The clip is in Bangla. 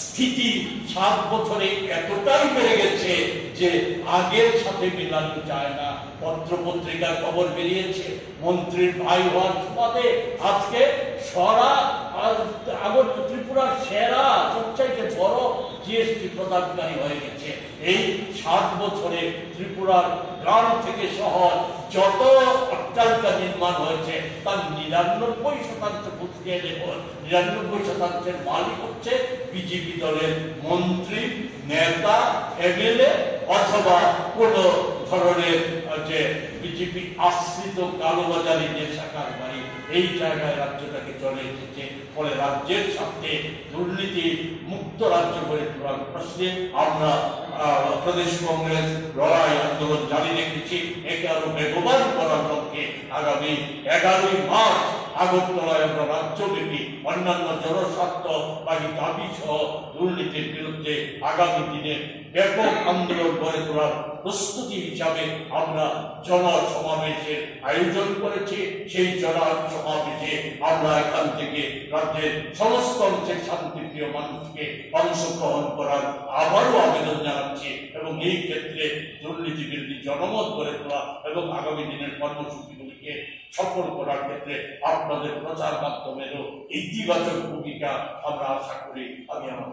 স্থিতি 7 বছরে এতটাই বেড়ে গেছে যে আগের সাথে মেলানো যায় না। পত্র পত্রিকার খবর বেরিয়েছে মন্ত্রীর ভাই হওয়ার সুবাদে আজকে ত্রিপুরার সেরা সবচাইতে বড় জিএসটি প্রদানকারী হয়ে গেছে। এই 7 বছরে ত্রিপুরার গ্রাম থেকে শহর যত অট্টালিকা নির্মাণ হয়েছে তার 99% বুঝিয়ে দেব, 99%-এর মালিক হচ্ছে বিজেপি দলের মন্ত্রী, নেতা, এমএলএ অথবা কোন ধরনের যে বিজেপি আশ্রিত কালোবাজারি নেশা কারবারি। এই জায়গায় রাজ্যটাকে চলে এসেছে। ফলে রাজ্যের সাথে দুর্নীতি মুক্ত রাজ্য গড়ে তোলার প্রশ্নে আমরা প্রদেশ কংগ্রেস লড়াই আন্দোলন জারি রেখেছি। একে আরো বেগবান করার লক্ষ্যে আগামী 11ই মার্চ আগরতলায় আমরা রাজ্যব্যাপী অন্যান্য জনস্বার্থবাদী দাবি সহ দুর্নীতির বিরুদ্ধে আগামী দিনে ব্যাপক আন্দোলন গড়ে তোলার প্রস্তুতি হিসাবে আমরা জনসমাবেশের আয়োজন করেছি। সেই জনসমাবেশে আমরা এখান থেকে রাজ্যের সমস্ত অংশের শান্তিপ্রিয় মানুষকে অংশগ্রহণ করার আবারও আবেদন জানাচ্ছি এবং এই ক্ষেত্রে দুর্নীতি বিরোধী জনমত গড়ে তোলা এবং আগামী দিনের কর্মসূচিগুলিকে সফল করার ক্ষেত্রে আপনাদের প্রচার মাধ্যমেরও ইতিবাচক ভূমিকা আমরা আশা করি। আমি আমার